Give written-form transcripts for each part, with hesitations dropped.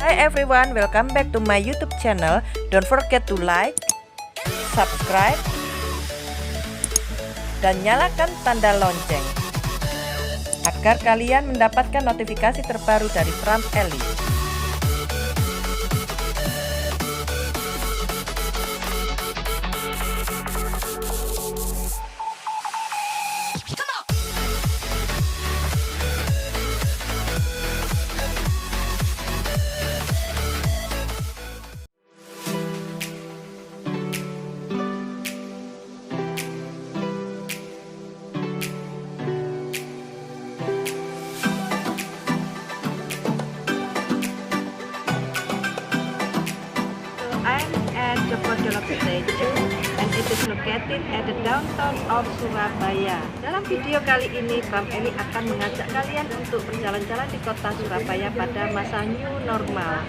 Hi everyone, welcome back to my YouTube channel. Don't forget to like, subscribe, dan nyalakan tanda lonceng agar kalian mendapatkan notifikasi terbaru dari Pram Eli. I'm at Joko Dolok Statue and it is located at the downtown of Surabaya. Dalam video kali ini, Pram Eli akan mengajak kalian untuk berjalan-jalan di kota Surabaya pada masa new normal.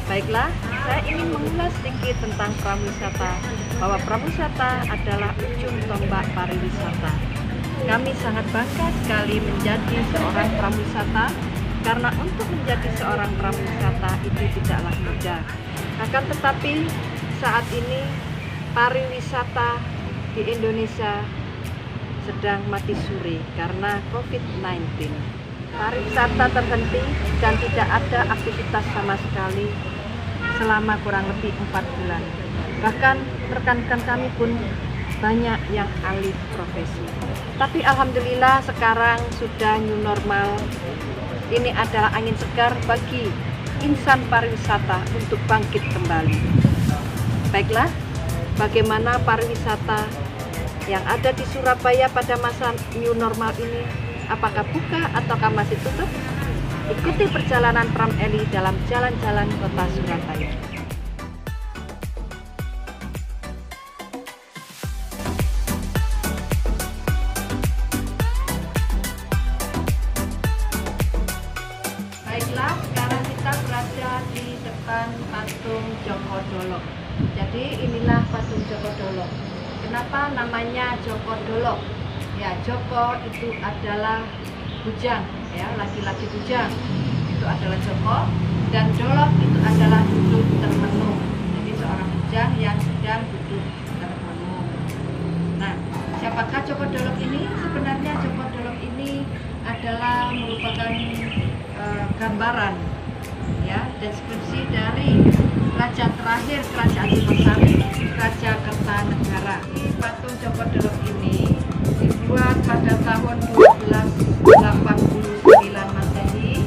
Baiklah, saya ingin mengulas sedikit tentang prawisata, bahwa prawisata adalah ujung tombak pariwisata. Kami sangat bangga sekali menjadi seorang prawisata, karena untuk menjadi seorang prawisata itu tidaklah mudah. Akan tetapi saat ini pariwisata di Indonesia sedang mati suri karena COVID-19. Pariwisata terhenti dan tidak ada aktivitas sama sekali selama kurang lebih 4 bulan. Bahkan rekan-rekan kami pun banyak yang alih profesi. Tapi alhamdulillah sekarang sudah new normal. Ini adalah angin segar bagi insan pariwisata untuk bangkit kembali. Baiklah, bagaimana pariwisata yang ada di Surabaya pada masa new normal ini? Apakah buka ataukah masih tutup? Ikuti perjalanan Pram Eli dalam jalan-jalan kota Surabaya. Baiklah, sekarang kita berada di depan patung Joko Dolok. Jadi inilah patung Joko Dolok. Kenapa namanya Joko Dolok? Ya, Joko itu adalah bujang, ya, laki-laki bujang. Itu adalah Joko, dan Dolok itu adalah duduk termenung. Jadi seorang bujang yang sedang duduk termenung. Nah, siapakah Joko Dolok ini? Sebenarnya Joko Dolok ini adalah merupakan gambaran, ya, deskripsi dari raja terakhir kerajaan Timur Sari, Raja Kertanegara. Patung Joko Dolok ini dibuat pada tahun 1289 Masehi.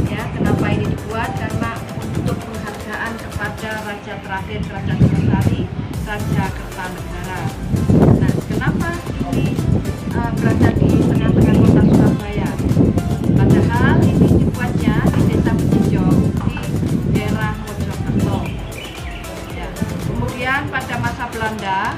Ya, kenapa ini dibuat? Karena untuk penghargaan kepada raja terakhir kerajaan Timur Sari, Raja Kertanegara. Nah, kenapa ini berada di tengah-tengah kota Surabaya? Padahal ini dibuatnya di Desa Bejijo di daerah Mojokerto. Ya. Kemudian pada masa Belanda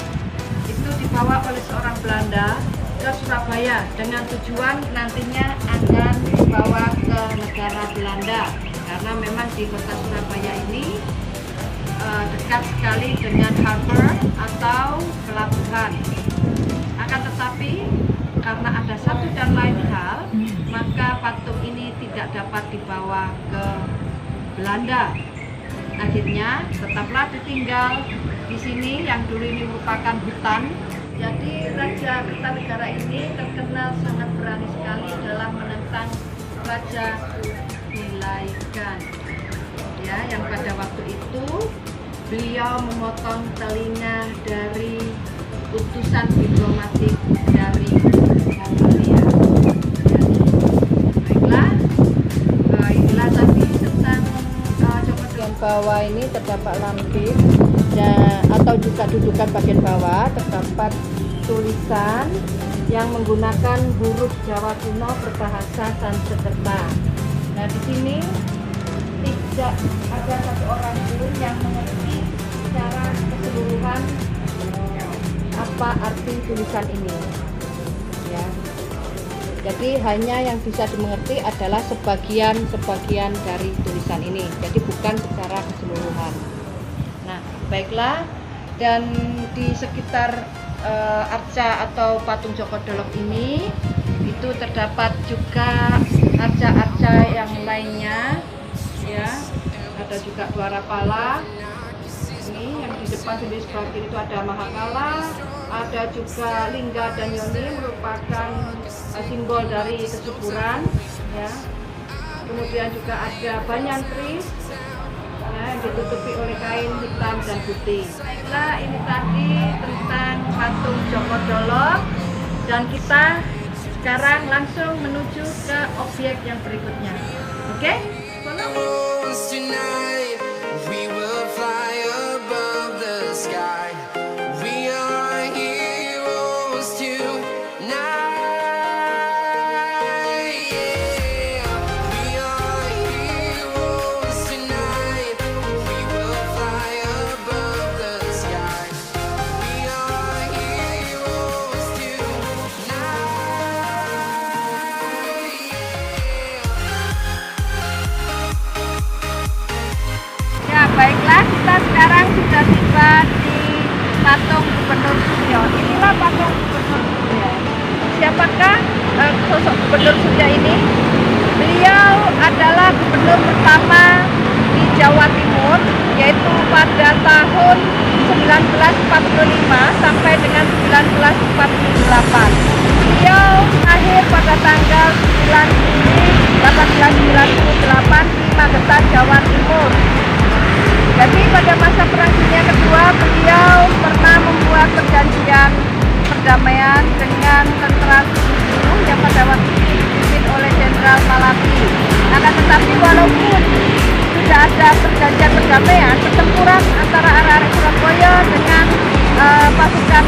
itu dibawa oleh seorang Belanda ke Surabaya dengan tujuan nantinya akan dibawa ke negara Belanda, karena memang di kota Surabaya ini dekat sekali dengan harbor atau pelabuhan. Akan tetapi karena ada satu dan lain hal, maka patung ini tidak dapat dibawa ke Belanda. Akhirnya tetaplah ditinggal di sini yang dulu ini merupakan hutan. Jadi Raja Kertanegara ini terkenal sangat berani sekali dalam menentang Raja Kubilai Khan. Ya, yang pada waktu itu beliau memotong telinga dari utusan diplomatik dari Mongolia. Baiklah, inilah tadi tentang Joko Dolok. Bawah ini terdapat lampir atau juga dudukan bagian bawah terdapat tulisan yang menggunakan huruf Jawa kuno berbahasa Sanskerta. Nah, di sini tidak ada satu orang pun yang mengerti secara keseluruhan apa arti tulisan ini, ya. Jadi hanya yang bisa dimengerti adalah sebagian dari tulisan ini, jadi bukan secara keseluruhan. Nah, baiklah, dan di sekitar arca atau patung Joko Dolok ini itu terdapat juga arca-arca yang lainnya, ya, ada juga Dwara Pala. Ini yang di depan sendiri sebelah kiri itu ada Mahakala, ada juga Lingga dan Yoni merupakan simbol dari kesuburan, ya. Kemudian juga ada Banyantri, ya, yang ditutupi oleh kain hitam dan putih. Baiklah, ini tadi tentang patung Joko Dolok, dan kita sekarang langsung menuju ke objek yang berikutnya. Oke? Follow me. Tonight we will fly above the sky. We are heroes tonight. Yeah, we are heroes tonight. We will fly above the sky. We are heroes tonight. Ya, baiklah, kita sekarang sudah tiba di patung Gubernur Suryo. Inilah patung Gubernur Suryo. Siapakah sosok Gubernur Suryo ini? Beliau adalah gubernur pertama di Jawa Timur, yaitu pada tahun 1945 sampai dengan 1948. Beliau lahir pada tanggal 9 Juli 1898 di Magetan, Jawa Timur. Jadi pada masa Perang Dunia Kedua, beliau pernah membuat perjanjian perdamaian dengan tentara Sekutu yang pada waktu itu dipimpin oleh Jenderal Malabi. Akan tetapi walaupun sudah ada perjanjian perdamaian, pertempuran antara arek-arek Surabaya dengan pasukan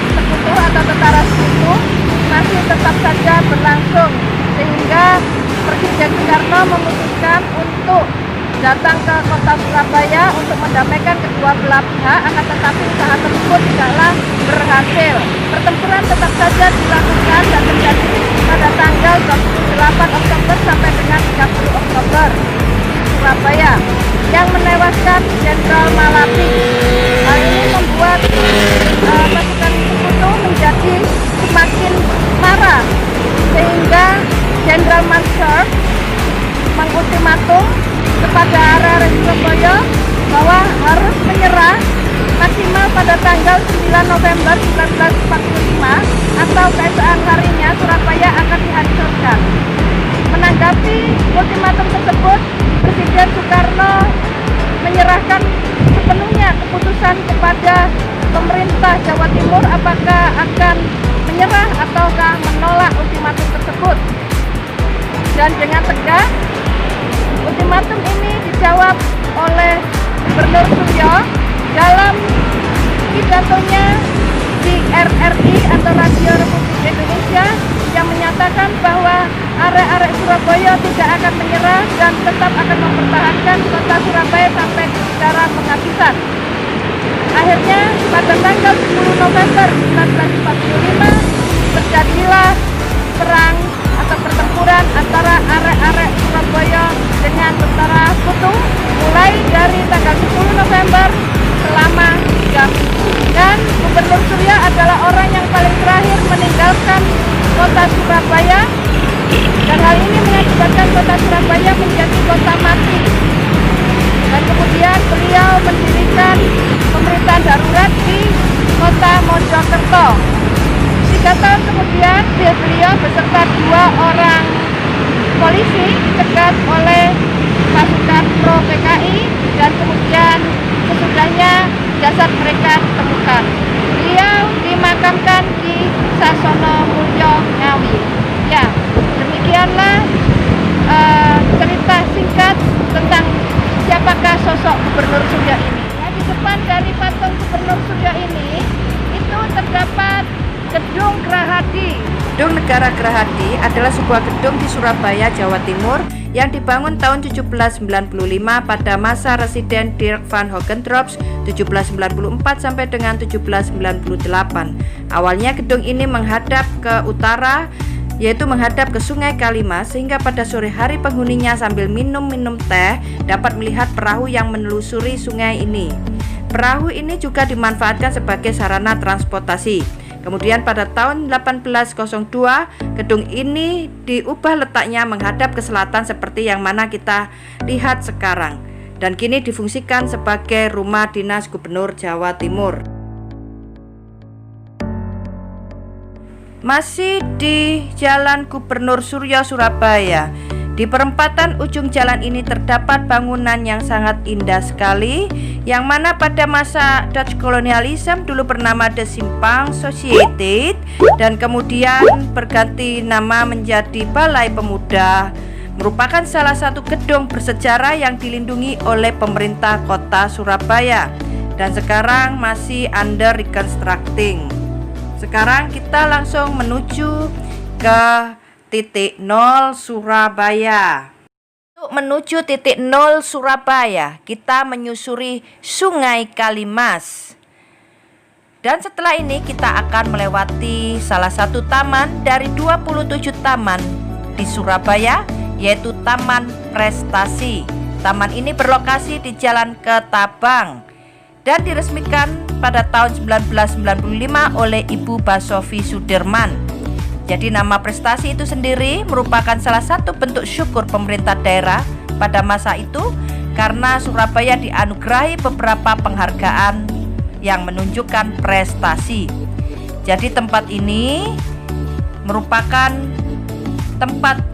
Sekutu atau tentara Sekutu masih tetap saja berlangsung, sehingga Presiden Soekarno memutuskan untuk datang ke kota Surabaya untuk mendamaikan kedua belah pihak, akan tetapi usaha tersebut tidaklah berhasil. Pertempuran tetap saja dilakukan dan terjadi pada tanggal 28 Oktober sampai dengan 30 Oktober di Surabaya yang menewaskan Jenderal Malabi. Hal ini membuat pasukan Sekutu menjadi semakin marah, sehingga Jenderal Mansur mengultimatum kepada arek Surabaya bahwa harus menyerah maksimal pada tanggal 9 November 1945 atau keesokan harinya Surabaya akan dihancurkan. Menanggapi ultimatum tersebut, Presiden Soekarno menyerahkan sepenuhnya keputusan kepada pemerintah Jawa Timur apakah akan menyerah ataukah menolak ultimatum tersebut. Dan dengan tegas, ultimatum ini dijawab oleh Gubernur Suryo dalam pidatonya di RRI atau Radio Republik Indonesia, yang menyatakan bahwa arek-arek Surabaya tidak akan menyerah dan tetap akan mempertahankan kota Surabaya sampai secara penghabisan. Akhirnya pada tanggal 10 November 1945 terjadilah perang atau pertempuran antara arek-arek Surabaya dengan tentara Sekutu mulai dari tanggal 10 November selama 3 minggu. Dan Gubernur Suryo adalah orang yang paling terakhir meninggalkan kota Surabaya, dan hal ini mengakibatkan kota Surabaya menjadi kota mati. Dan kemudian beliau mendirikan pemerintahan darurat di kota Mojokerto. 3 tahun kemudian beliau beserta 2 orang polisi dicegat oleh pasukan pro PKI, dan kemudian sesudahnya jasad mereka ditemukan. Beliau dimakamkan di Sasono Mulyo Ngawi. Ya, demikianlah cerita singkat tentang siapakah sosok Gubernur Suryo ini. Ya, di depan dari patung Gubernur Suryo ini itu terdapat Gedung Gerahadi. Gedung Negara Gerahadi adalah sebuah gedung di Surabaya, Jawa Timur yang dibangun tahun 1795 pada masa Residen Dirk van Hogendrops 1794 sampai dengan 1798. Awalnya gedung ini menghadap ke utara, yaitu menghadap ke Sungai Kalimas, sehingga pada sore hari penghuninya sambil minum-minum teh dapat melihat perahu yang menelusuri sungai ini. Perahu ini juga dimanfaatkan sebagai sarana transportasi. Kemudian pada tahun 1802, gedung ini diubah letaknya menghadap ke selatan seperti yang mana kita lihat sekarang. dan kini difungsikan sebagai rumah dinas Gubernur Jawa Timur. Masih di Jalan Gubernur Suryo Surabaya, di perempatan ujung jalan ini terdapat bangunan yang sangat indah sekali, yang mana pada masa Dutch Colonialism dulu bernama The Simpang Society dan kemudian berganti nama menjadi Balai Pemuda. Merupakan salah satu gedung bersejarah yang dilindungi oleh pemerintah kota Surabaya dan sekarang masih under reconstructing. Sekarang kita langsung menuju ke titik 0 Surabaya. Untuk menuju titik 0 Surabaya, kita menyusuri Sungai Kalimas. Dan setelah ini kita akan melewati salah satu taman dari 27 taman di Surabaya, yaitu Taman Prestasi. Taman ini berlokasi di Jalan Ketabang dan diresmikan pada tahun 1995 oleh Ibu Basofi Sudirman. Jadi nama prestasi itu sendiri merupakan salah satu bentuk syukur pemerintah daerah pada masa itu karena Surabaya dianugerahi beberapa penghargaan yang menunjukkan prestasi. Jadi tempat ini merupakan tempat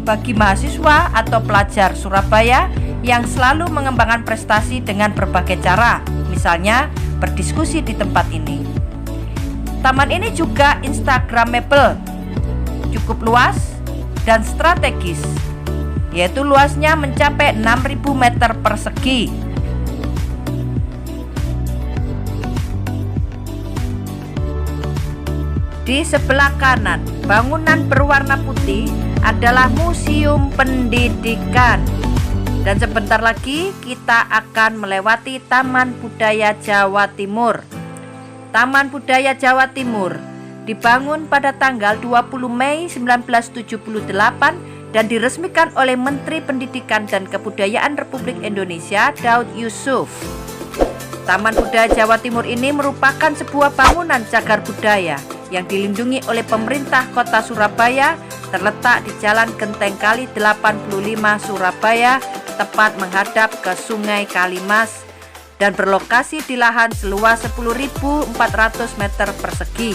bagi mahasiswa atau pelajar Surabaya yang selalu mengembangkan prestasi dengan berbagai cara, misalnya berdiskusi di tempat ini. Taman ini juga instagramable, cukup luas dan strategis, yaitu luasnya mencapai 6.000 meter persegi. Di sebelah kanan, bangunan berwarna putih adalah Museum Pendidikan. Dan sebentar lagi kita akan melewati Taman Budaya Jawa Timur. Taman Budaya Jawa Timur dibangun pada tanggal 20 Mei 1978 dan diresmikan oleh Menteri Pendidikan dan Kebudayaan Republik Indonesia Daud Yusuf. Taman Budaya Jawa Timur ini merupakan sebuah bangunan cagar budaya yang dilindungi oleh pemerintah kota Surabaya, terletak di Jalan Genteng Kali 85 Surabaya, tepat menghadap ke Sungai Kalimas dan berlokasi di lahan seluas 10.400 meter persegi.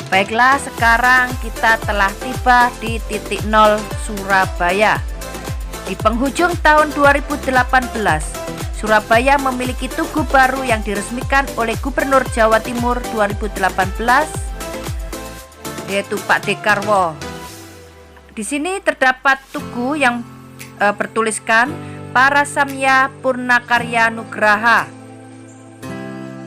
Baiklah, sekarang kita telah tiba di titik 0 Surabaya. Di penghujung tahun 2018, Surabaya memiliki tugu baru yang diresmikan oleh Gubernur Jawa Timur 2018, yaitu Pak Dekarwo. Di sini terdapat tugu yang bertuliskan Parasamya Purnakarya Nugraha.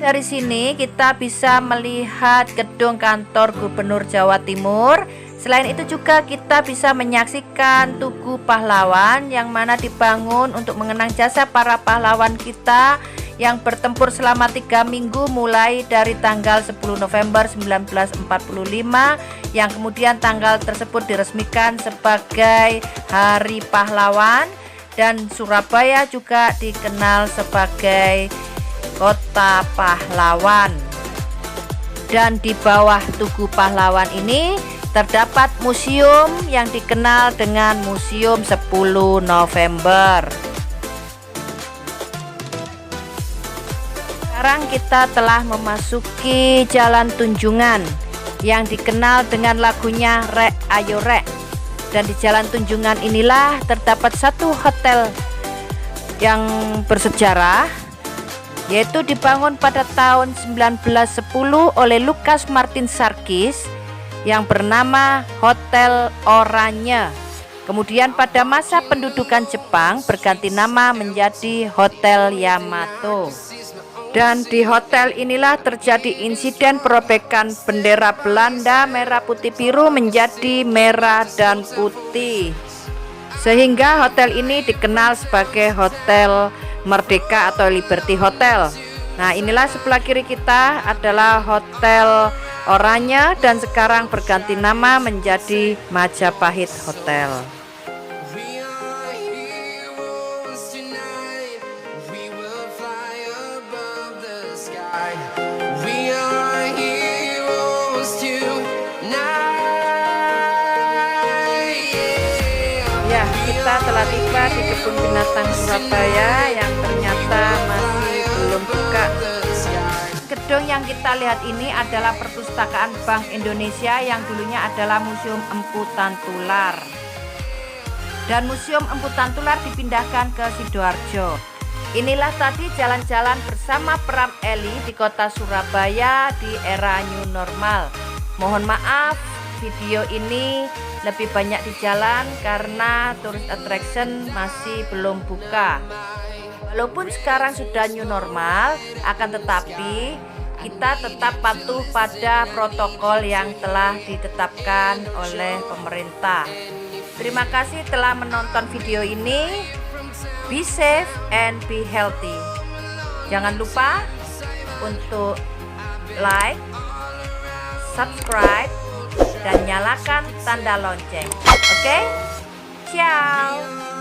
Dari sini kita bisa melihat gedung kantor Gubernur Jawa Timur. Selain itu juga kita bisa menyaksikan Tugu Pahlawan yang mana dibangun untuk mengenang jasa para pahlawan kita yang bertempur selama 3 minggu mulai dari tanggal 10 November 1945 yang kemudian tanggal tersebut diresmikan sebagai Hari Pahlawan, dan Surabaya juga dikenal sebagai Kota Pahlawan. Dan di bawah Tugu Pahlawan ini terdapat museum yang dikenal dengan Museum 10 November. Sekarang kita telah memasuki Jalan Tunjungan yang dikenal dengan lagunya Rek Ayo Rek. Dan di Jalan Tunjungan inilah terdapat satu hotel yang bersejarah, yaitu dibangun pada tahun 1910 oleh Lukas Martin Sarkis yang bernama Hotel Oranye. Kemudian pada masa pendudukan Jepang berganti nama menjadi Hotel Yamato. Dan di hotel inilah terjadi insiden perobekan bendera Belanda merah putih biru menjadi merah dan putih, sehingga hotel ini dikenal sebagai Hotel Merdeka atau Liberty Hotel. Nah, inilah sebelah kiri kita adalah Hotel Oranye dan sekarang berganti nama menjadi Majapahit Hotel. Ya, kita telah tiba di Kebun Binatang Surabaya yang ternyata masih belum buka. Gedung yang kita lihat ini adalah perpustakaan Bank Indonesia yang dulunya adalah Museum Empu Tantular. Dan Museum Empu Tantular dipindahkan ke Sidoarjo. Inilah tadi jalan-jalan bersama Pram Eli di kota Surabaya di era new normal. Mohon maaf, video ini lebih banyak di jalan karena tourist attraction masih belum buka. Walaupun sekarang sudah new normal, akan tetapi kita tetap patuh pada protokol yang telah ditetapkan oleh pemerintah. Terima kasih telah menonton video ini. Be safe and be healthy. Jangan lupa untuk like, subscribe, dan nyalakan tanda lonceng. Oke? Ciao.